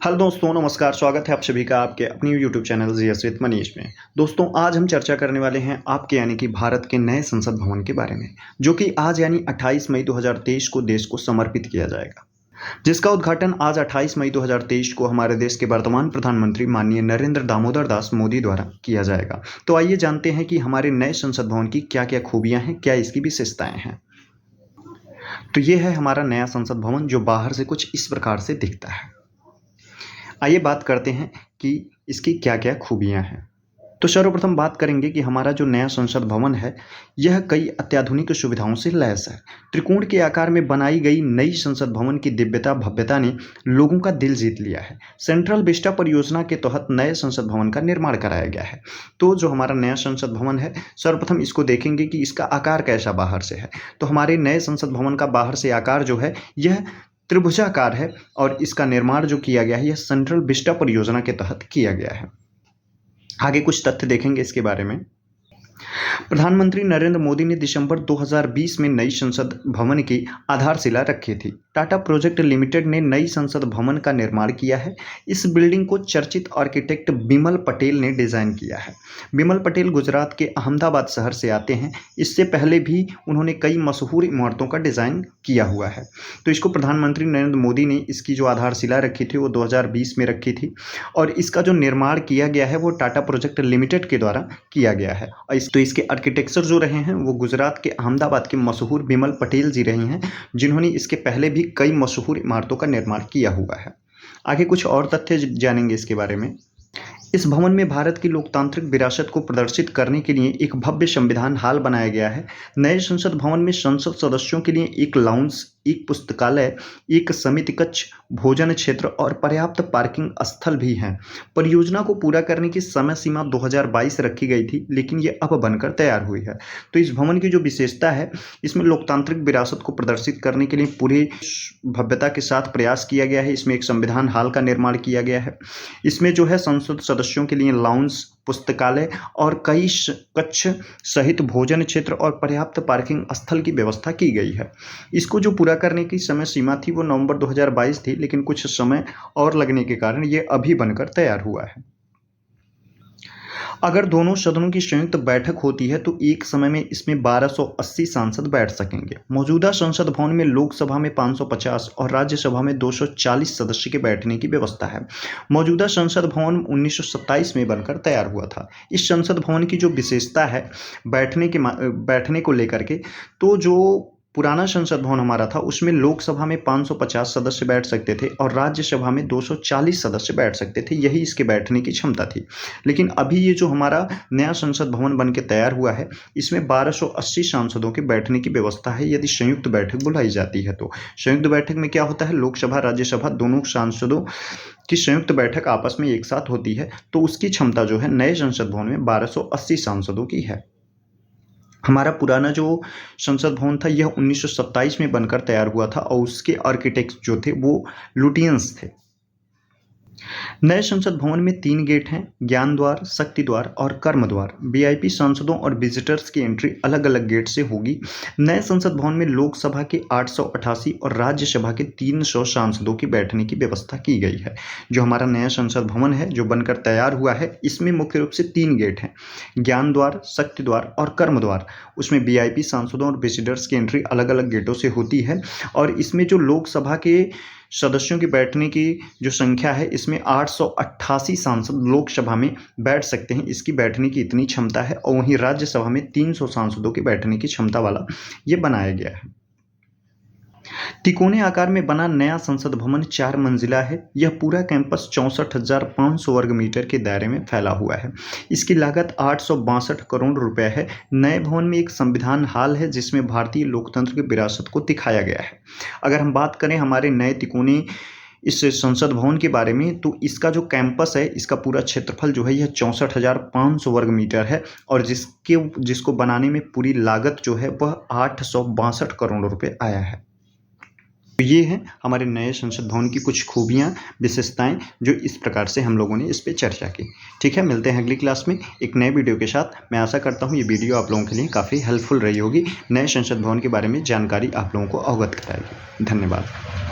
Hello दोस्तों, नमस्कार। स्वागत है आप सभी का आपके अपनी YouTube channel GS with Manish में। दोस्तों, आज हम चर्चा करने वाले हैं आपके यानी कि भारत के नए संसद भवन के बारे में, जो कि आज यानी 28 मई 2023 को देश को समर्पित किया जाएगा, जिसका उद्घाटन आज 28 मई 2023 को हमारे देश के वर्तमान प्रधानमंत्री माननीय नरेंद्र दामोदर दास मोदी द्वारा किया जाएगा। तो आइए जानते हैं कि हमारे नए संसद भवन की क्या क्या खूबियाँ हैं, क्या इसकी विशेषताएँ हैं। तो ये है हमारा नया संसद भवन, जो बाहर से कुछ इस प्रकार से दिखता है। आइए बात करते हैं कि इसकी क्या क्या खूबियाँ हैं। तो सर्वप्रथम बात करेंगे कि हमारा जो नया संसद भवन है, यह कई अत्याधुनिक सुविधाओं से लैस है। त्रिकोण के आकार में बनाई गई नई संसद भवन की दिव्यता भव्यता ने लोगों का दिल जीत लिया है। सेंट्रल विस्टा परियोजना के तहत नए संसद भवन का निर्माण कराया गया है। तो जो हमारा नया संसद भवन है, सर्वप्रथम इसको देखेंगे कि इसका आकार कैसा बाहर से है। तो हमारे नए संसद भवन का बाहर से आकार जो है, यह त्रिभुजाकार है और इसका निर्माण जो किया गया है, यह सेंट्रल विस्टा परियोजना के तहत किया गया है। आगे कुछ तथ्य देखेंगे इसके बारे में। प्रधानमंत्री नरेंद्र मोदी ने दिसंबर 2020 में नई संसद भवन की आधारशिला रखी थी। टाटा प्रोजेक्ट लिमिटेड ने नई संसद भवन का निर्माण किया है। इस बिल्डिंग को चर्चित आर्किटेक्ट बिमल पटेल ने डिजाइन किया है। बिमल पटेल गुजरात के अहमदाबाद शहर से आते हैं। इससे पहले भी उन्होंने कई मशहूर इमारतों का डिजाइन किया हुआ है। तो इसको प्रधानमंत्री नरेंद्र मोदी ने इसकी जो आधारशिला रखी थी वो 2020 में रखी थी, और इसका जो निर्माण किया गया है वो टाटा प्रोजेक्ट लिमिटेड के द्वारा किया गया है। तो इसके आर्किटेक्चर जो रहे हैं वो गुजरात के अहमदाबाद के मशहूर बिमल पटेल जी रहे हैं, जिन्होंने इसके पहले भी कई मशहूर इमारतों का निर्माण किया हुआ है। आगे कुछ और तथ्य जानेंगे इसके बारे में। इस भवन में भारत की लोकतांत्रिक विरासत को प्रदर्शित करने के लिए एक भव्य संविधान हॉल बनाया गया है। नए संसद भवन में संसद सदस्यों के लिए एक लाउंज, एक पुस्तकालय, एक समिति कक्ष, भोजन क्षेत्र और पर्याप्त पार्किंग स्थल भी हैं। परियोजना को पूरा करने की समय सीमा 2022 रखी गई थी, लेकिन ये अब बनकर तैयार हुई है। तो इस भवन की जो विशेषता है, इसमें लोकतांत्रिक विरासत को प्रदर्शित करने के लिए पूरी भव्यता के साथ प्रयास किया गया है। इसमें एक संविधान हॉल का निर्माण किया गया है। इसमें जो है संसद सदस्यों के लिए लाउंज, पुस्तकालय और कई कक्ष सहित भोजन क्षेत्र और पर्याप्त पार्किंग स्थल की व्यवस्था की गई है। इसको जो पूरा करने की समय सीमा थी वो नवंबर 2022 थी, लेकिन कुछ समय और लगने के कारण ये अभी बनकर तैयार हुआ है। अगर दोनों सदनों की संयुक्त बैठक होती है तो एक समय में इसमें 1280 सांसद बैठ सकेंगे। मौजूदा संसद भवन में लोकसभा में 550 और राज्यसभा में 240 सदस्य के बैठने की व्यवस्था है। मौजूदा संसद भवन 1927 में बनकर तैयार हुआ था। इस संसद भवन की जो विशेषता है बैठने को लेकर के, तो जो पुराना संसद भवन हमारा था उसमें लोकसभा में 550 सदस्य बैठ सकते थे और राज्यसभा में 240 सदस्य बैठ सकते थे। यही इसके बैठने की क्षमता थी। लेकिन अभी ये जो हमारा नया संसद भवन बन के तैयार हुआ है, इसमें 1280 सांसदों के बैठने की व्यवस्था है, यदि संयुक्त बैठक बुलाई जाती है तो। संयुक्त बैठक में क्या होता है, लोकसभा राज्यसभा दोनों सांसदों की संयुक्त बैठक आपस में एक साथ होती है, तो उसकी क्षमता जो है नए संसद भवन में 1280 सांसदों की है। हमारा पुराना जो संसद भवन था यह 1927 में बनकर तैयार हुआ था और उसके आर्किटेक्ट जो थे वो लुटियंस थे। नए संसद भवन में 3 गेट हैं, ज्ञान द्वार, शक्ति द्वार और कर्म द्वार। वीआईपी सांसदों और विजिटर्स की एंट्री अलग अलग गेट से होगी। नए संसद भवन में लोकसभा के 888 और राज्यसभा के 300 सांसदों की बैठने की व्यवस्था की गई है। जो हमारा नया संसद भवन है जो बनकर तैयार हुआ है, इसमें मुख्य रूप से 3 गेट हैं, ज्ञान द्वार, शक्ति द्वार और कर्म द्वार। उसमें वीआईपी सांसदों और विजिटर्स की एंट्री अलग अलग गेटों से होती है। और इसमें जो लोकसभा के सदस्यों की बैठने की जो संख्या है, इसमें 888 सांसद लोकसभा में बैठ सकते हैं, इसकी बैठने की इतनी क्षमता है। और वहीं राज्यसभा में 300 सांसदों की बैठने की क्षमता वाला ये बनाया गया है। तिकोने आकार में बना नया संसद भवन 4 मंजिला है। यह पूरा कैंपस 64,500 वर्ग मीटर के दायरे में फैला हुआ है। इसकी लागत 862 करोड़ रुपए है। नए भवन में एक संविधान हॉल है जिसमें भारतीय लोकतंत्र की विरासत को दिखाया गया है। अगर हम बात करें हमारे नए तिकोने इस संसद भवन के बारे में, तो इसका जो कैंपस है, इसका पूरा क्षेत्रफल जो है यह 64,500 वर्ग मीटर है और जिसको बनाने में पूरी लागत जो है वह 862 करोड़ रुपए आया है। तो ये हैं हमारे नए संसद भवन की कुछ खूबियाँ, विशेषताएं, जो इस प्रकार से हम लोगों ने इस पर चर्चा की। ठीक है, मिलते हैं अगली क्लास में एक नए वीडियो के साथ। मैं आशा करता हूँ ये वीडियो आप लोगों के लिए काफ़ी हेल्पफुल रही होगी, नए संसद भवन के बारे में जानकारी आप लोगों को अवगत कराएगी। धन्यवाद।